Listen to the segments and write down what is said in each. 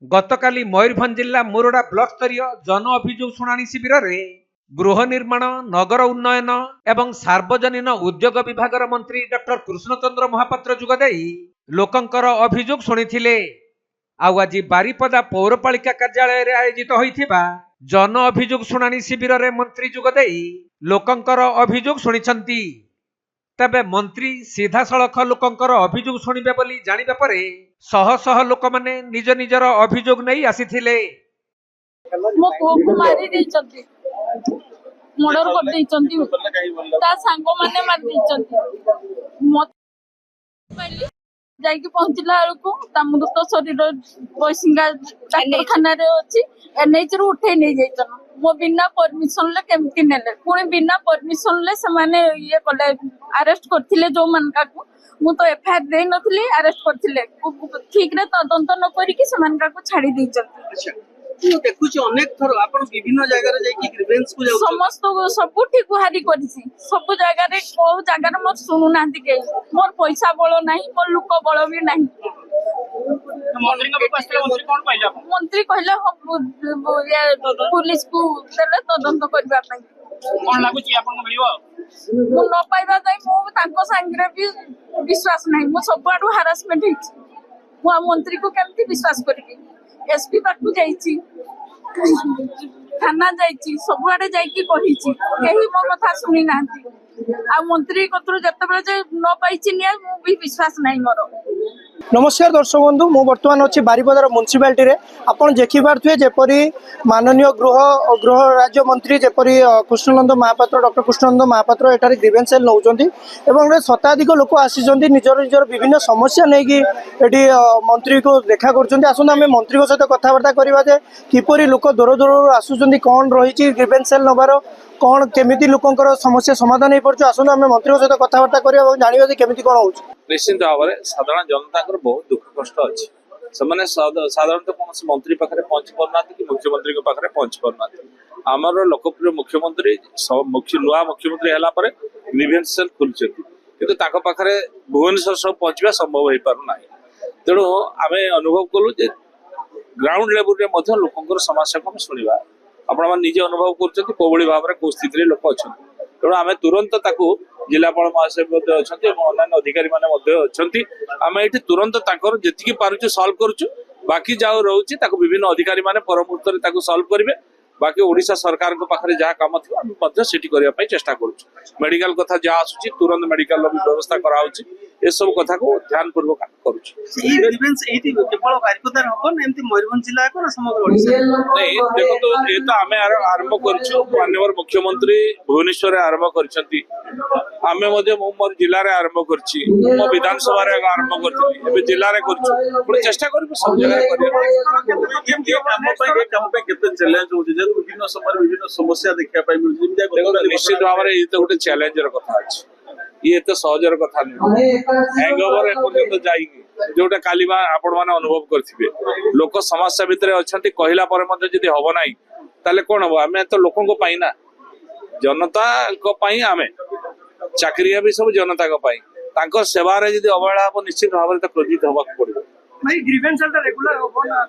गतकाली मयूरभंज जिला मुरडा ब्लॉक स्तरीय जन अभियोग शुणाणी शिविर में गृह निर्माण नगर उन्नयन एवं सार्वजनीन उद्योग विभाग मंत्री डॉक्टर कृष्णचंद्र महापात्र जोगदे लोकंकर अभियोग शुणिथिले। आज बारिपदा पौरपालिका कार्यालय रे आयोजित होइथिबा जन अभियोग शुणाणी शिविर में मंत्री जोगदे लोकंकर अभियोग शुणिछंती। तबे मंत्री सीधा सड़क लोकंकर अभियोग शुणिबे बोली जानिबा परे शह शह लोक माने निज निजर अभियोग नहीं आसीथिले। मो पुओ को मारी देइचंती, मर्डर कर देइचंती, ता सांगो माने मार देइचंती। मत जाई के पहुंचला को ता मृत शरीर बसिंगा डाक्तरखाना रे अछि। एनएच रो उठे नै जाइतन मो बिना परमिशन ले केमति नेले पुणी बिना परमिशन ले से माने ये कले अरेस्ट करथिले। जो मानका को मु तो एफआईआर दे नथली, अरेस्ट करथिले ठीक रे तदंत न करी कि से मानका को छाड़ी देइचंती। अच्छा तू देखुछ अनेक थरो आपण विभिन्न जगह रे जाई कि ग्रीवेंस को जाउ समस्त सब ठीक गुहारी करछि। सब जगह रे को जगह रे मत सुनु नांती के मोर पैसा बळ नाही, मोर लुक बळ भी नाही। मंत्री के पास मंत्री कोन पाइला? मंत्री कहले हम पुलिस को देले तदंत करबा पई। कोन लागु छी आपण मिलियो? मु न पाइबा जाई मु तांको संगे भी विश्वास नाही। मु सब आडू हरासमेंट हिच मु मंत्री को केमति विश्वास करबी? एसपी पाखु जाईची, थाना जाईची, सब आडे जाईकी कहिची, केही मो कथा सुनी नांती। आ मंत्री कतरो जतबे जे न पाइची निया मु भी विश्वास नाही मोर। नमस्कार दर्शक बंधु, मु बर्तमान अच्छी बारिपदार म्युनिसिपालिटी रे। आपण देखि पारथुए जेपरी माननीय गृह राज्य मंत्री जेपरी कृष्णनंद महापात्र डॉक्टर कृष्णनंद महापात्र एटारे ग्रीवेंस सेल नौचंती एवं शताधिक लोक आसीचंती निजर निजर विभिन्न समस्या नेकी एटी मंत्री को देखा करचंती। आसुन आमे मंत्री को सहित कथबार्ता करबा जे किपरि लोक दूर दूर आसुचंती, कोन रहिची ग्रीवेंस सेल नबार, कोन केमिति लोकंकर समस्या समाधान हो पारछ। आसुन आमे मंत्री को सहित कथबार्ता करबा और जानिबा जे केमिति कोन होउछ। निश्चित भाव में साधारण जनता बहुत दुख कष्ट अच्छी से साधारणतः कौन मंत्री पाखे पहुंची पारना कि मुख्यमंत्री पाखे पहुंची पारना। आमर लोकप्रिय मुख्यमंत्री नुआ मुख्यमंत्री है ग्रीवेंस सेल खोलते कि पाखे भुवनेश्वर सब पहुंचा संभव हो पारना। तेणु आम अनुभव कलु ग्राउंड लेवल में लोक समस्या को शुणा आपण निजे अनुभव कर भाव में कौ स्थित लोक अच्छा। तेणु आम तुरंत जिलापाल महाशय अन्य अधिकारी मैंने आम ये तुरंत जी पार्चु सल्व करुचु। बाकी जहाँ रोचे विभिन्न अधिकारी मैंने पर मुहूर्त सल्व करेंगे। बाकी ओडिशा सरकार पाखे जहाँ कम थी सेठी करने चेष्टा करुचु। मेडिकल कथा जहाँ आसुची तुरंत मेडिकल व्यवस्था कराउची। ए सब कथा को ध्यान पूर्वक करुचु। नहीं देखो ये तो आम आरंभ करुचु। माननीय मुख्यमंत्री भुवनेश्वर आरंभ करछंती, आमे मध्य मोर जिल्ला रे आरंभ करछि, मो विधानसभा रे आरंभ करछि, एबे जिल्ला रे करछु। पुणी चेष्टा करबे सब जगह करिया। काम पे केते चैलेंज होछि जे विभिन्न समय विभिन्न समस्या देखिया पाइ मिलि। निश्चित भाव में ये तो गोटे चैलेंजर कथा अछि, ये तो सहजर कथा नहीं। हैंगओवर एपर्यंत जाइए जोटा काली आपण माने अनुभव करथिबे लोक समस्या भितर अछंती कहला पर मध्ये जदी हबो नाही ताले कोन हबो? आमे तो लोकन को पाई ना, जनता को पाई आमे चाकरिया भी सब जनता को पाई। तांको सेवा रे जदी अवहेला हबो निश्चित भाव में तो क्रोधित होबाक पड़िबो। भाई ग्रीवेंस सेल रेगुलर होबो ना?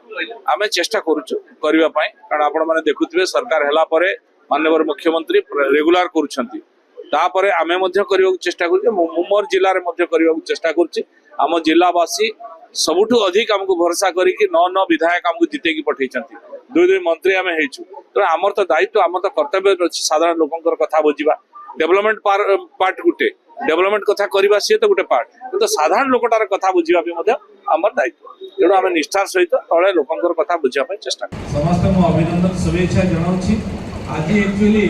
आमे चेष्टा करूछु करबा पाई, कारण आपण माने देखुथिबे सरकार हैला परे माननीय मुख्यमंत्री रेगुलर करूछंती। तापरे आमे मध्य करियो चेष्टा करूछु। मोर जिल्ला रे मध्य करियो चेष्टा करूछु। आम जिलावासी सबुठु अधिक हमको भरोसा करी कि 9 विधायक हमको जिते की पठेइछंती, 2 मंत्री आमे हेइछु। तो आमर तो दायित्व आमर तो कर्तव्य अछि साधारण लोकंकर कथा बुझिबा। डेवलपमेंट पार्ट गुटे डेवलपमेंट कथा करबा से तो गुटे पार्ट, तो साधारण लोकटार कथा बुझिबा भी मध्य आमर दायित्व। तेणु आमे निष्ठार सहित तळे लोकंकर कथा बुझिबा पय चेष्टा करू। समस्त मो अभिनंदन शुभेच्छा जणाउछि। आज एक्चुअली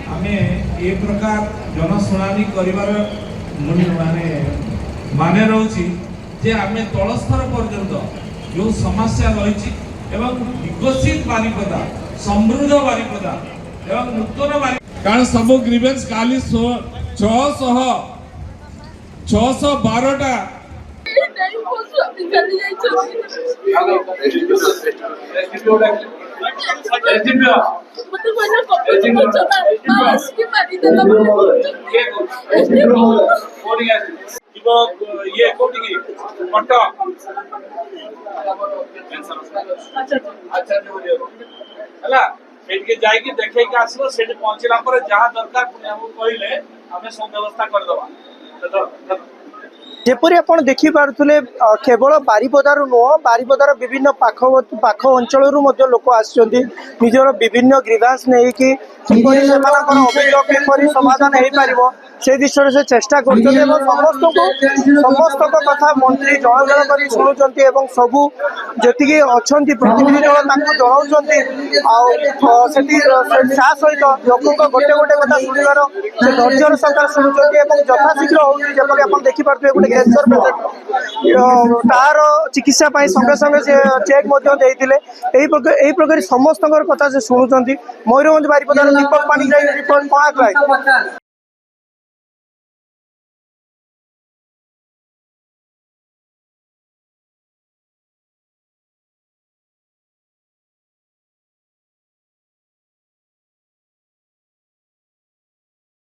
आमे ए प्रकार जनशुणानी करिवार माने रहउछि जे आमे तलस्तर पर्यंत जो समस्या रही एवं विकसित बारिपदा, समृद्ध बारिपदा एवं नूतन बारिपदा कारण सब ग्रीवेंस काली 612टा SDPO ମତେ କହିଲେ କପି ପଛଟା ଆସିକି ମାରିଦେଲା ବୋଲି କିଏ କୋଉଠିକି ଆସିବେ ଯିବ ଇଏ କୋଉଠିକି କଟକ ଆଚ୍ଛା ହେଲା ସେଇଠିକି ଯାଇକି ଦେଖେଇକି ଆସିବ ସେଠି ପହଞ୍ଚିଲା ପରେ ଯାହା ଦରକାର ପୁଣି ଆମକୁ କହିଲେ ଆମେ ସବୁ ବ୍ୟବସ୍ଥା କରିଦେବା ଯେପରି ଆପଣ ଦେଖିପାରୁଥିଲେ କେବଳ ବାରିପଦାରୁ ନୁହଁ ବାରିପଦାର ବିଭିନ୍ନ ପାଖ ଅଞ୍ଚଳରୁ ମଧ୍ୟ ଲୋକ ଆସିଛନ୍ତି ନିଜର ବିଭିନ୍ନ ଗ୍ରିଭାନ୍ସ ନେଇକି କିପରି ସେମାନଙ୍କର ଅଭିଯୋଗ କିପରି ସମାଧାନ ହେଇପାରିବ ସେ ଦିଶରେ ସେ ଚେଷ୍ଟା କରୁଛନ୍ତି ଏବଂ ସମସ୍ତଙ୍କ କଥା ମନ୍ତ୍ରୀ ଜଣ ଜଣ କରି ଶୁଣୁଛନ୍ତି ଏବଂ ସବୁ ଯେତିକି ଅଛନ୍ତି ପ୍ରତିନିଧି ଦଳ ତାଙ୍କୁ ଜଣାଉଛନ୍ତି ଆଉ ସେଠି ତା ସହିତ ଲୋକଙ୍କ ଗୋଟେ ଗୋଟେ କଥା ଶୁଣିବାର ସେ ଧୈର୍ଯ୍ୟର ସହକାରେ ଶୁଣୁଛନ୍ତି ଏବଂ ଯଥାଶୀଘ୍ର ହଉଛି ଯେପରି ଆପଣ ଦେଖିପାରୁଥିବେ ଗୋଟେ କ୍ୟାନ୍ସର ପେସେଣ୍ଟ ତାର ଚିକିତ୍ସା ପାଇଁ ସଙ୍ଗେ ସଙ୍ଗେ ସେ ଚେକ୍ ମଧ୍ୟ ଦେଇଥିଲେ ଏହି ପ୍ରକାର ସମସ୍ତଙ୍କର କଥା ସେ ଶୁଣୁଛନ୍ତି। ମୟୂରଭଞ୍ଜ ବାରିପଦାର ଦୀପକ ପାଣିଗ୍ରାହୀ ରିପୋର୍ଟ କଳାକ୍ରାଇମ।